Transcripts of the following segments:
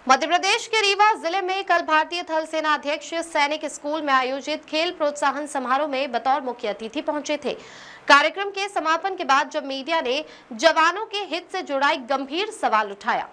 मध्य प्रदेश के रीवा जिले में कल भारतीय थल सेना अध्यक्ष सैनिक स्कूल में आयोजित खेल प्रोत्साहन समारोह में बतौर मुख्य अतिथि पहुंचे थे। कार्यक्रम के समापन के बाद जब मीडिया ने जवानों के हित से जुड़ा एक गंभीर सवाल उठाया,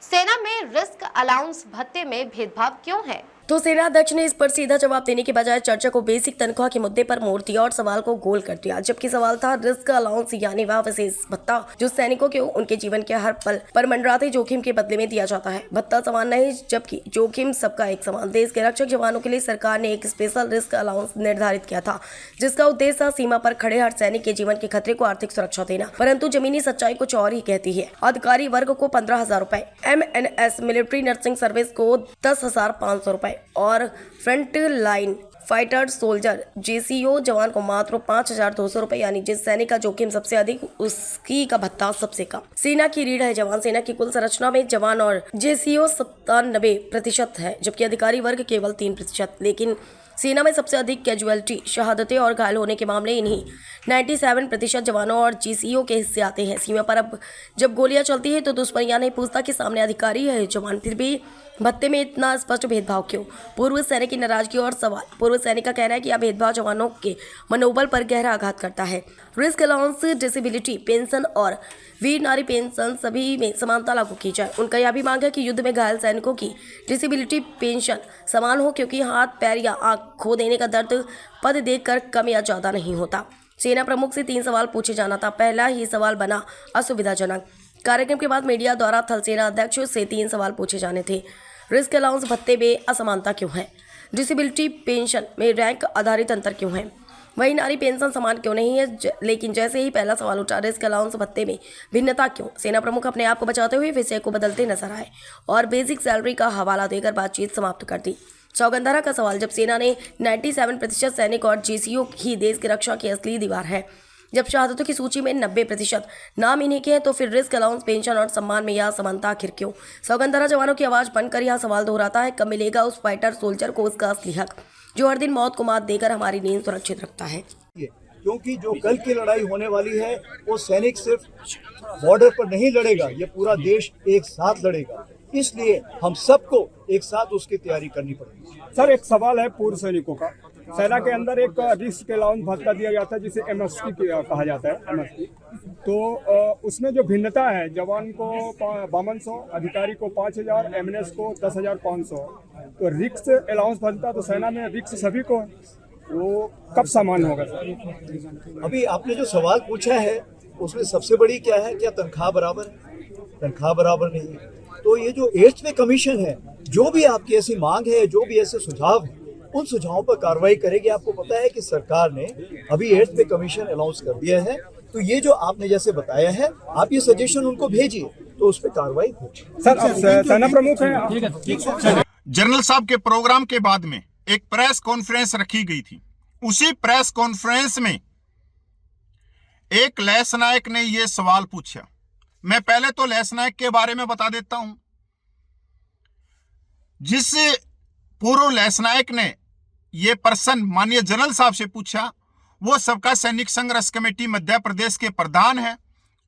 सेना में रिस्क अलाउंस भत्ते में भेदभाव क्यों है, तो सेना अध्यक्ष ने इस पर सीधा जवाब देने के बजाय चर्चा को बेसिक तनख्वाह के मुद्दे पर मोड़ दिया और सवाल को गोल कर दिया। जबकि सवाल था रिस्क अलाउंस यानी वह विशेष भत्ता जो सैनिकों को उनके जीवन के हर पल पर मंडराते जोखिम के बदले में दिया जाता है। भत्ता समान नहीं, जबकि जोखिम सबका एक समान। देश के रक्षक जवानों के लिए सरकार ने एक स्पेशल रिस्क अलाउंस निर्धारित किया था, जिसका उद्देश्य था सीमा पर खड़े हर सैनिक के जीवन के खतरे को आर्थिक सुरक्षा देना। परंतु जमीनी सच्चाई कुछ और ही कहती है। अधिकारी वर्ग को 15,000 रुपए, MNS मिलिट्री नर्सिंग सर्विस को 10,500 रुपए और front line fighter soldier JCO जवान को मात्र 5,200 रुपए, यानी जिस सैनिक का जोखिम सबसे अधिक उसकी का भत्ता सबसे कम। सेना की रीढ़ है जवान। सेना की कुल संरचना में जवान और JCO 97% है, जबकि अधिकारी वर्ग केवल 3%। लेकिन सेना में सबसे अधिक कैजुअलिटी, शहादतें और घायल होने के मामले इन्हीं 97% जवानों और JCO के हिस्से आते हैं। सीमा पर अब जब गोलियां चलती है तो दुश्मन यह नहीं पूछता कि सामने अधिकारी है जवान, फिर भी भत्ते में इतना स्पष्ट भेदभाव क्यों? पूर्व सैनिक की नाराजगी और सवाल। पूर्व सैनिक का कहना है कि यह भेदभाव जवानों के मनोबल पर गहरा आघात करता है। रिस्क अलाउंस, डिसेबिलिटी पेंशन और वीर नारी पेंशन सभी में समानता लागू की जाए। उनका यह भी मांग है कि युद्ध में घायल सैनिकों की डिसेबिलिटी पेंशन समान हो, क्योंकि हाथ, पैर या आंख खो देने का दर्द पद देखकर कम या ज्यादा नहीं होता। सेना प्रमुख से 3 सवाल पूछे जाना था। पहला ही सवाल बना असुविधाजनक। कार्यक्रम के बाद मीडिया द्वारा थल सेना अध्यक्ष से 3 सवाल पूछे जाने थे। रिस्क अलाउंस भत्ते में असमानता क्यों है? डिसेबिलिटी पेंशन में रैंक आधारित अंतर क्यों है? वही नारी पेंशन समान क्यों नहीं है? लेकिन जैसे ही पहला सवाल उठा, रिस्क अलाउंस भत्ते में भिन्नता क्यों, सेना प्रमुख अपने आप को बचाते हुए विषय को बदलते नजर आए और बेसिक सैलरी का हवाला देकर बातचीत समाप्त कर दी। सौगंधरा का सवाल। जब सेना ने 97% सैनिक और JCO ही देश की रक्षा की असली दीवार है, जब शहादतों की सूची में 90% नाम इन्हीं के हैं, तो फिर रिस्क अलाउंस, पेंशन और सम्मान में यह समानता आखिर क्यों? सौगंधरा जवानों की आवाज बनकर यह सवाल दोहराता है, कब मिलेगा उस फाइटर सोल्जर को उसका असली हक, जो हर दिन मौत को मात देकर हमारी नींद सुरक्षित रखता है? क्योंकि जो कल की लड़ाई होने वाली है वो सैनिक सिर्फ बॉर्डर पर नहीं लड़ेगा, ये पूरा देश एक साथ लड़ेगा। इसलिए हम सबको एक साथ उसकी तैयारी करनी पड़ेगी। सर, एक सवाल है पूर्व सैनिकों का। सेना के अंदर एक रिस्क अलाउंस भत्ता दिया जाता है जिसे MSP कहा जाता है, MSP। तो उसमें जो भिन्नता है, जवान को 5200, अधिकारी को 5,000, MNS को 10,500। तो रिस्क अलाउंस भत्ता तो सेना में रिस्क सभी को है, वो कब समान होगा सर? अभी आपने जो सवाल पूछा है उसमें सबसे बड़ी क्या है, क्या तनख्वाह बराबर है? तनख्वाह बराबर नहीं है। तो ये जो 8th पे कमीशन है, जो भी आपकी ऐसी मांग है, जो भी ऐसे सुझाव है, उन सुझावों पर कार्रवाई करेगी। आपको पता है कि सरकार ने अभी 8th पे कमीशन अनाउंस कर दिया है, तो ये जो आपने जैसे बताया है, आप ये सजेशन उनको भेजिए तो उस पर कार्रवाई होगी। सर, सेना प्रमुख है। जनरल साहब के प्रोग्राम के बाद में एक प्रेस कॉन्फ्रेंस रखी गई थी। उसी प्रेस कॉन्फ्रेंस में एक लैस नायक ने यह सवाल पूछा। मैं पहले तो लैस नायक के बारे में बता देता हूं। जिस पूर्व लैस नायक ने यह प्रश्न माननीय जनरल साहब से पूछा, वो सबका सैनिक संघर्ष कमेटी मध्य प्रदेश के प्रधान है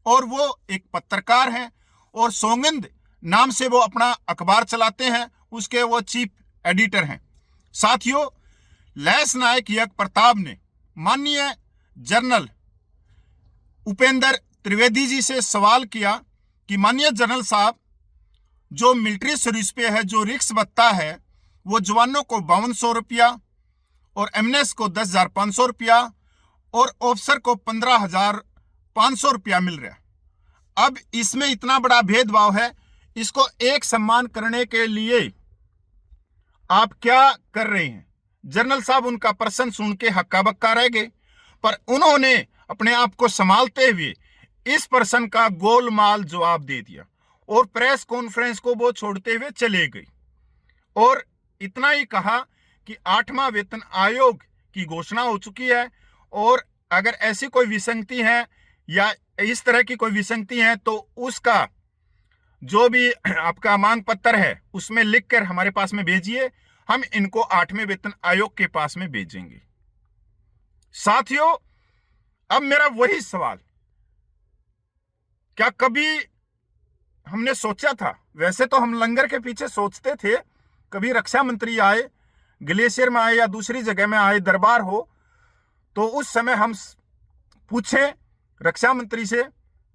और वो एक पत्रकार हैं और सौगंध नाम से वो अपना अखबार चलाते हैं, उसके वो चीफ एडिटर हैं। साथियों, लैस नायक यज्ञ प्रताप ने माननीय जनरल उपेंद्र त्रिवेदी जी से सवाल किया कि माननीय जनरल साहब, जो मिलिट्री सर्विस पे है, जो रिक्स भत्ता है, वो जवानों को 5200 रुपया और MNS को 10,500 रुपया और ऑफिसर को 15,500 रुपया मिल रहा है। अब इसमें इतना बड़ा भेदभाव है, इसको एक सम्मान करने के लिए आप क्या कर रहे हैं? जनरल साहब उनका प्रश्न सुन के हक्का बक्का रह गए, पर उन्होंने अपने आप को संभालते हुए इस प्रश्न का गोलमाल जवाब दे दिया और प्रेस कॉन्फ्रेंस को वो छोड़ते हुए चले गए और इतना ही कहा कि 8वां वेतन आयोग की घोषणा हो चुकी है और अगर ऐसी कोई विसंगति है या इस तरह की कोई विसंगति है तो उसका जो भी आपका मांग पत्र है उसमें लिखकर हमारे पास में भेजिए, हम इनको 8वें वेतन आयोग के पास में भेजेंगे। साथियों, अब मेरा वही सवाल, क्या कभी हमने सोचा था, वैसे तो हम लंगर के पीछे सोचते थे, कभी रक्षा मंत्री आए, ग्लेशियर में आए या दूसरी जगह में आए, दरबार हो, तो उस समय हम पूछें रक्षा मंत्री से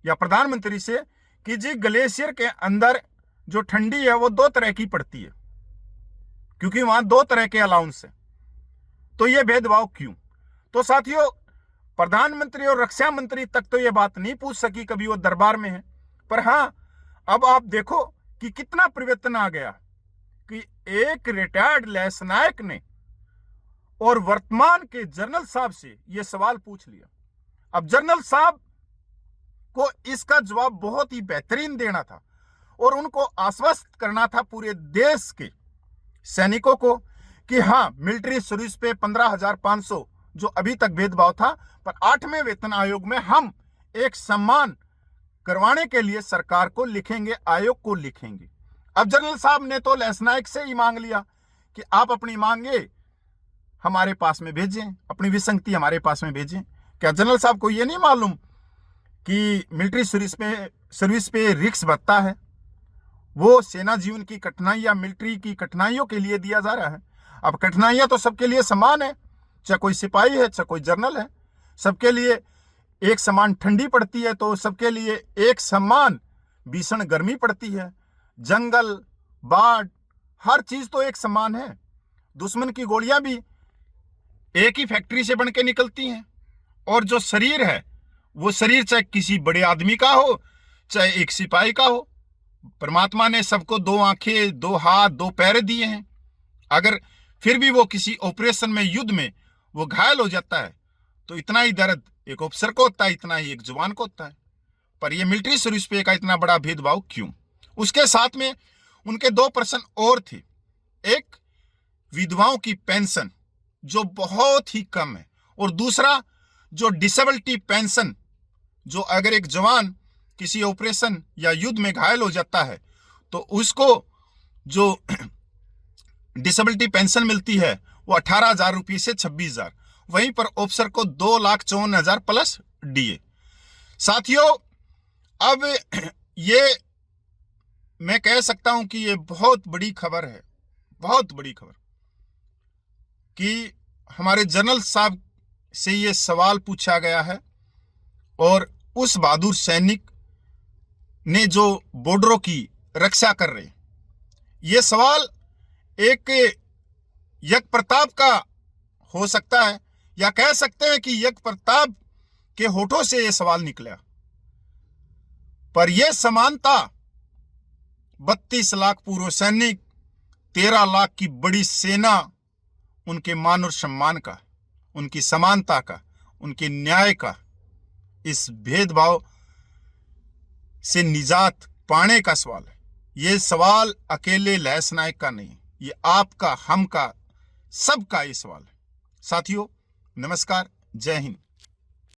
या प्रधानमंत्री से कि जी ग्लेशियर के अंदर जो ठंडी है वो 2 तरह की पड़ती है, क्योंकि वहां 2 तरह के अलाउंस है, तो ये भेदभाव क्यों? तो साथियों, प्रधानमंत्री और रक्षा मंत्री तक तो ये बात नहीं पूछ सकी, कभी वो दरबार में है। पर हाँ, अब आप देखो कि कितना परिवर्तन आ गया कि एक रिटायर्ड लेसनायक ने और वर्तमान के जनरल साहब से ये सवाल पूछ लिया। अब जनरल साहब को इसका जवाब बहुत ही बेहतरीन देना था और उनको आश्वस्त करना था पूरे देश के सैनिकों को कि हाँ, मिलिट्री सर्विस पे 15,500 जो अभी तक भेदभाव था, पर 8वें वेतन आयोग में हम एक सम्मान करवाने के लिए सरकार को लिखेंगे, आयोग को लिखेंगे। अब जनरल साहब ने तो लेसनायक से ही मांग लिया कि आप अपनी मांगे हमारे पास में भेजें, अपनी विसंगति हमारे पास में भेजें। क्या जनरल साहब को ये नहीं मालूम कि मिलिट्री सर्विस पे रिस्क बढ़ता है? वो सेना जीवन की कठिनाइयां मिलिट्री की कठिनाइयों के लिए दिया जा रहा है। अब कठिनाइयां तो सबके लिए समान है, चाहे कोई सिपाही है, चाहे कोई जर्नल है, सबके लिए एक समान ठंडी पड़ती है, तो सबके लिए एक समान भीषण गर्मी पड़ती है। जंगल, बाढ़, हर चीज तो एक समान है। दुश्मन की गोलियां भी एक ही फैक्ट्री से बन के निकलती हैं। और जो शरीर है, वो शरीर चाहे किसी बड़े आदमी का हो, चाहे एक सिपाही का हो, परमात्मा ने सबको 2 आंखें, 2 हाथ, 2 पैर दिए हैं। अगर फिर भी वो किसी ऑपरेशन में, युद्ध में वो घायल हो जाता है, तो इतना ही दर्द एक ऑफिसर को होता है, इतना ही एक जवान को होता है। पर ये मिलिट्री सर्विस पे का इतना बड़ा भेदभाव क्यों? उसके साथ में उनके 2 प्रश्न और थे। एक, विधवाओं की पेंशन जो बहुत ही कम है, और दूसरा जो डिसेबिलिटी पेंशन, जो अगर एक जवान किसी ऑपरेशन या युद्ध में घायल हो जाता है तो उसको जो डिसेबिलिटी पेंशन मिलती है वो 18,000 रुपये से 26,000, वहीं पर ऑफिसर को 2,54,000 प्लस डीए। साथियों, अब ये मैं कह सकता हूं कि ये बहुत बड़ी खबर है, बहुत बड़ी खबर, कि हमारे जनरल साहब से ये सवाल पूछा गया है और उस बहादुर सैनिक ने जो बॉर्डरों की रक्षा कर रहे हैं। ये सवाल एक यज्ञ प्रताप का हो सकता है, या कह सकते हैं कि यज्ञ प्रताप के होठों से ये सवाल निकला। पर यह समानता 32 लाख पूर्व सैनिक, 13 लाख की बड़ी सेना, उनके मान और सम्मान का, उनकी समानता का, उनके न्याय का, इस भेदभाव से निजात पाने का सवाल है। ये सवाल अकेले लेसनायक का नहीं, ये आपका, हम का, सबका ये सवाल है। साथियों, नमस्कार, जय हिंद।